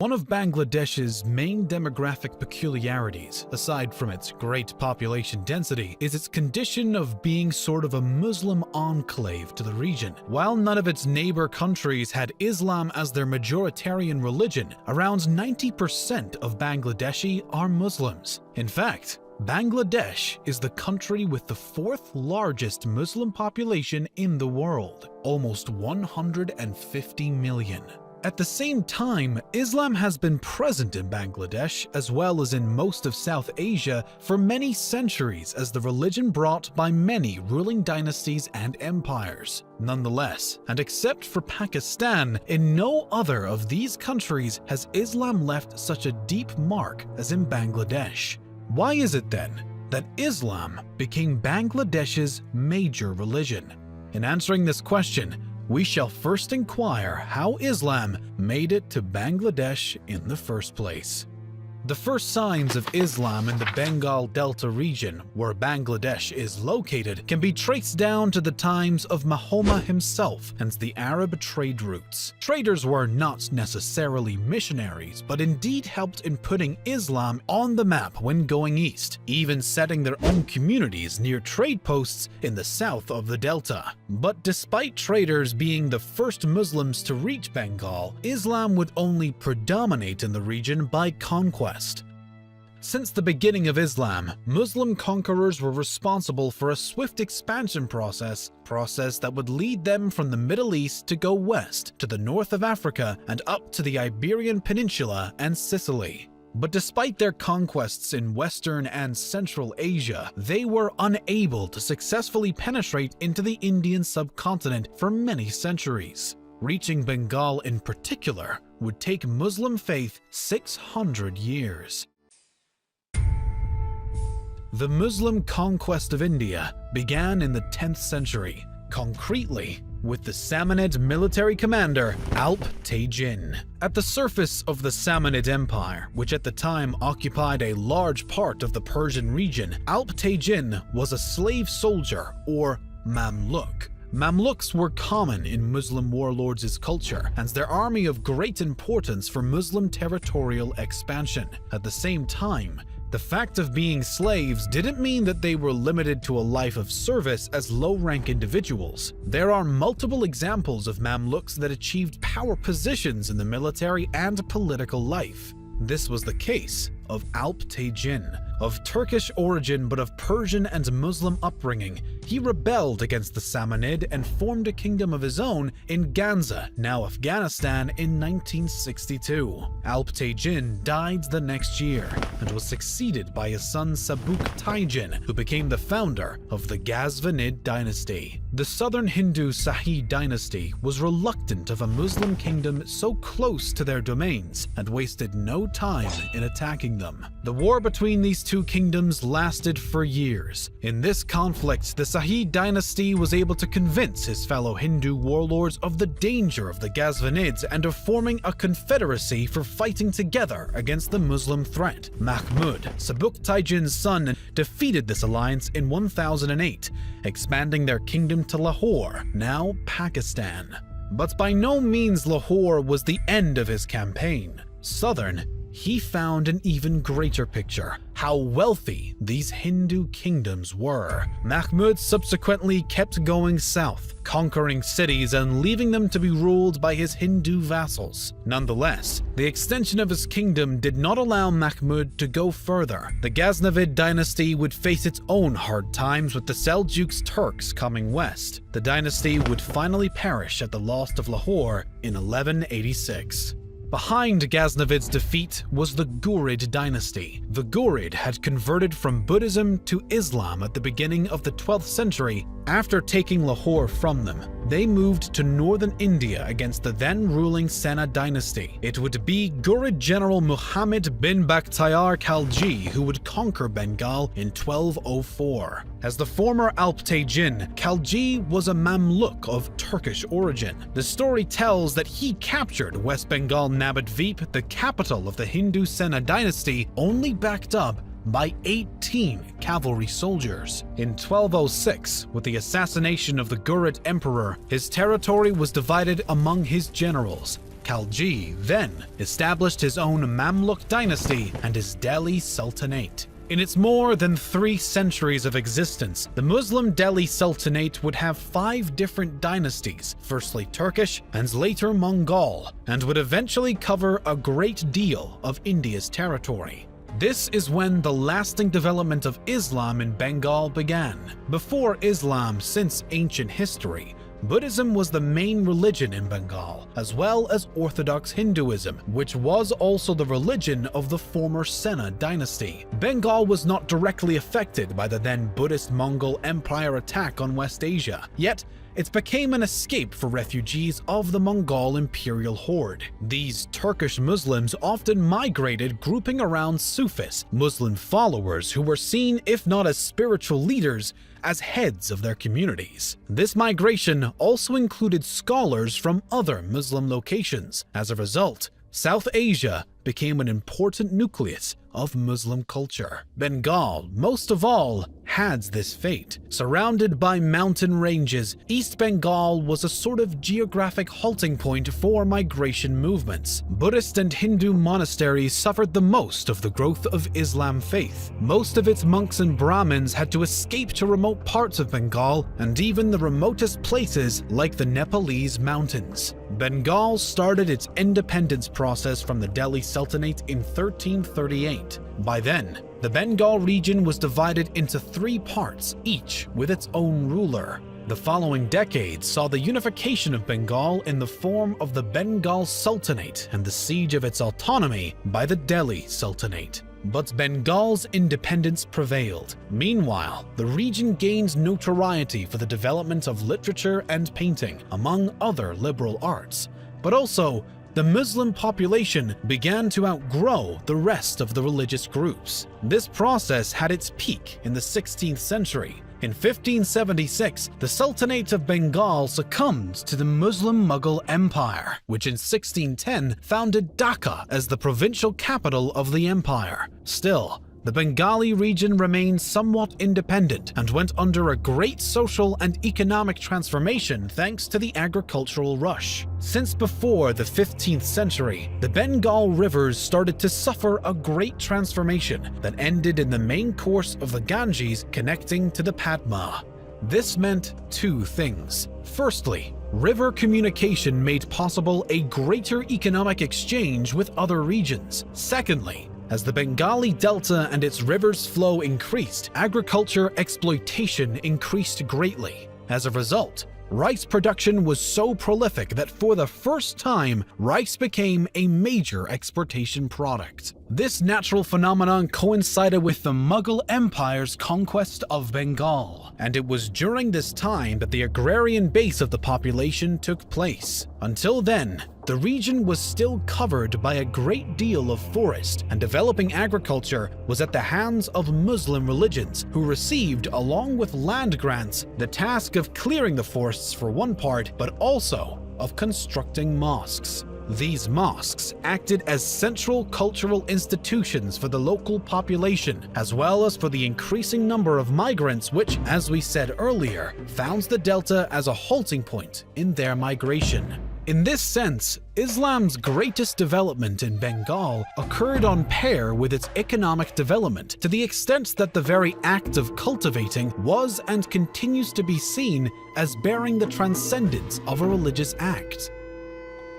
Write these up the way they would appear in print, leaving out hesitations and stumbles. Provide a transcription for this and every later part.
One of Bangladesh's main demographic peculiarities, aside from its great population density, is its condition of being sort of a Muslim enclave to the region. While none of its neighbor countries had Islam as their majoritarian religion, around 90% of Bangladeshi are Muslims. In fact, Bangladesh is the country with the fourth largest Muslim population in the world, almost 150 million. At the same time, Islam has been present in Bangladesh as well as in most of South Asia for many centuries as the religion brought by many ruling dynasties and empires. Nonetheless, and except for Pakistan, in no other of these countries has Islam left such a deep mark as in Bangladesh. Why is it then that Islam became Bangladesh's major religion? In answering this question, we shall first inquire how Islam made it to Bangladesh in the first place. The first signs of Islam in the Bengal Delta region, where Bangladesh is located, can be traced down to the times of Muhammad himself and the Arab trade routes. Traders were not necessarily missionaries, but indeed helped in putting Islam on the map when going east, even setting their own communities near trade posts in the south of the Delta. But despite traders being the first Muslims to reach Bengal, Islam would only predominate in the region by conquest. Since the beginning of Islam, Muslim conquerors were responsible for a swift expansion process that would lead them from the Middle East to go west to the north of Africa and up to the Iberian Peninsula and Sicily. But despite their conquests in Western and Central Asia, they were unable to successfully penetrate into the Indian subcontinent for many centuries. Reaching Bengal in particular would take Muslim faith 600 years. The Muslim conquest of India began in the 10th century, concretely with the Samanid military commander Alp Tejin. At the surface of the Samanid Empire, which at the time occupied a large part of the Persian region, Alp Tejin was a slave soldier, or Mamluk. Mamluks were common in Muslim warlords' culture, and their army of great importance for Muslim territorial expansion. At the same time, the fact of being slaves didn't mean that they were limited to a life of service as low-rank individuals. There are multiple examples of Mamluks that achieved power positions in the military and political life. This was the case of Alp Tejin. Of Turkish origin but of Persian and Muslim upbringing, he rebelled against the Samanid and formed a kingdom of his own in Ganza, now Afghanistan, in 1962. Alp Tejin died the next year and was succeeded by his son Sabuk Taijin, who became the founder of the Ghazvanid dynasty. The southern Hindu Shahi dynasty was reluctant of a Muslim kingdom so close to their domains and wasted no time in attacking them. The war between these two kingdoms lasted for years. In this conflict, the Shahi dynasty was able to convince his fellow Hindu warlords of the danger of the Ghazvanids and of forming a confederacy for fighting together against the Muslim threat. Mahmud, Sabuk Taijin's son, defeated this alliance in 1008, expanding their kingdom to Lahore, now Pakistan. But by no means Lahore was the end of his campaign. Southern, he found an even greater picture: how wealthy these Hindu kingdoms were. Mahmud subsequently kept going south, conquering cities and leaving them to be ruled by his Hindu vassals. Nonetheless, the extension of his kingdom did not allow Mahmud to go further. The Ghaznavid dynasty would face its own hard times with the Seljuks Turks coming west. The dynasty would finally perish at the loss of Lahore in 1186. Behind Ghaznavid's defeat was the Ghurid dynasty. The Ghurid had converted from Buddhism to Islam at the beginning of the 12th century. After taking Lahore from them, they moved to northern India against the then-ruling Sena dynasty. It would be Ghurid general Muhammad bin Bakhtiyar Khalji who would conquer Bengal in 1204. As the former Alp Tejin, Khalji was a Mamluk of Turkish origin. The story tells that he captured West Bengal Nabadvip, the capital of the Hindu Sena dynasty, only backed up by 18 cavalry soldiers. In 1206, with the assassination of the Ghurid emperor, his territory was divided among his generals. Khalji then established his own Mamluk dynasty and his Delhi Sultanate. In its more than 3 centuries of existence, the Muslim Delhi Sultanate would have 5 different dynasties, firstly Turkish and later Mongol, and would eventually cover a great deal of India's territory. This is when the lasting development of Islam in Bengal began. Before Islam, since ancient history, Buddhism was the main religion in Bengal, as well as Orthodox Hinduism, which was also the religion of the former Sena dynasty. Bengal was not directly affected by the then Buddhist Mongol Empire attack on West Asia, yet it became an escape for refugees of the Mongol imperial horde. These Turkish Muslims often migrated grouping around Sufis, Muslim followers who were seen, if not as spiritual leaders, as heads of their communities. This migration also included scholars from other Muslim locations. As a result, South Asia became an important nucleus of Muslim culture. Bengal, most of all, had this fate. Surrounded by mountain ranges, East Bengal was a sort of geographic halting point for migration movements. Buddhist and Hindu monasteries suffered the most of the growth of Islam faith. Most of its monks and Brahmins had to escape to remote parts of Bengal and even the remotest places like the Nepalese mountains. Bengal started its independence process from the Delhi Sultanate in 1338. By then, the Bengal region was divided into 3 parts, each with its own ruler. The following decades saw the unification of Bengal in the form of the Bengal Sultanate and the siege of its autonomy by the Delhi Sultanate. But Bengal's independence prevailed. Meanwhile, the region gained notoriety for the development of literature and painting, among other liberal arts. But also, the Muslim population began to outgrow the rest of the religious groups. This process had its peak in the 16th century. In 1576, the Sultanate of Bengal succumbed to the Muslim Mughal Empire, which in 1610 founded Dhaka as the provincial capital of the empire. Still, the Bengali region remained somewhat independent and went under a great social and economic transformation thanks to the agricultural rush. Since before the 15th century, the Bengal rivers started to suffer a great transformation that ended in the main course of the Ganges connecting to the Padma. This meant 2 things. Firstly, river communication made possible a greater economic exchange with other regions. Secondly, as the Bengali Delta and its rivers' flow increased, agriculture exploitation increased greatly. As a result, rice production was so prolific that for the first time, rice became a major exportation product. This natural phenomenon coincided with the Mughal Empire's conquest of Bengal, and it was during this time that the agrarian base of the population took place. Until then, the region was still covered by a great deal of forest, and developing agriculture was at the hands of Muslim religions, who received, along with land grants, the task of clearing the forests for one part, but also of constructing mosques. These mosques acted as central cultural institutions for the local population, as well as for the increasing number of migrants which, as we said earlier, found the Delta as a halting point in their migration. In this sense, Islam's greatest development in Bengal occurred on par with its economic development, to the extent that the very act of cultivating was and continues to be seen as bearing the transcendence of a religious act.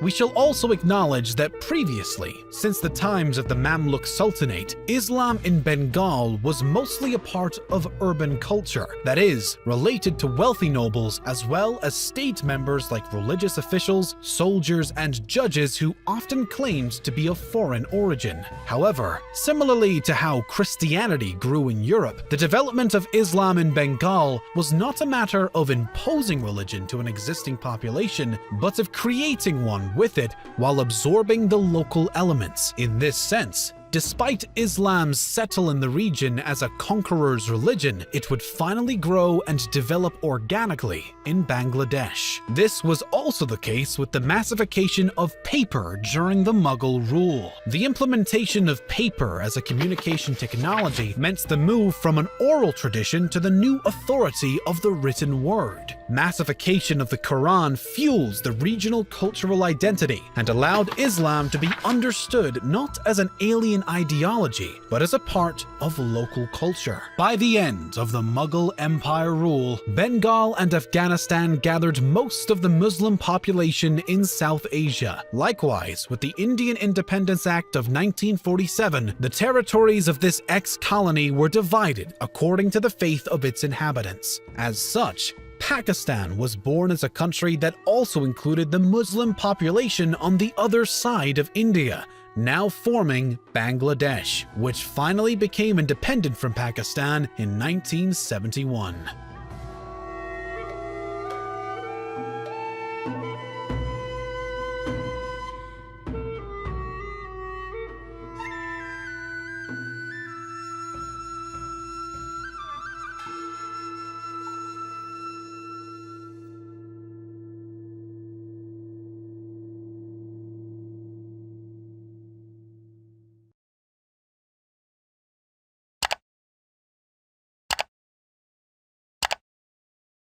We shall also acknowledge that previously, since the times of the Mamluk Sultanate, Islam in Bengal was mostly a part of urban culture, that is, related to wealthy nobles as well as state members like religious officials, soldiers, and judges who often claimed to be of foreign origin. However, similarly to how Christianity grew in Europe, the development of Islam in Bengal was not a matter of imposing religion to an existing population, but of creating one with it while absorbing the local elements. In this sense, Despite Islam's settle in the region as a conqueror's religion, it would finally grow and develop organically in Bangladesh. This was also the case with the massification of paper during the Mughal rule. The implementation of paper as a communication technology meant the move from an oral tradition to the new authority of the written word. Massification of the Quran fuels the regional cultural identity and allowed Islam to be understood not as an alien ideology, but as a part of local culture. By the end of the Mughal Empire rule, Bengal and Afghanistan gathered most of the Muslim population in South Asia. Likewise, with the Indian Independence Act of 1947, the territories of this ex-colony were divided according to the faith of its inhabitants. As such, Pakistan was born as a country that also included the Muslim population on the other side of India, now forming Bangladesh, which finally became independent from Pakistan in 1971.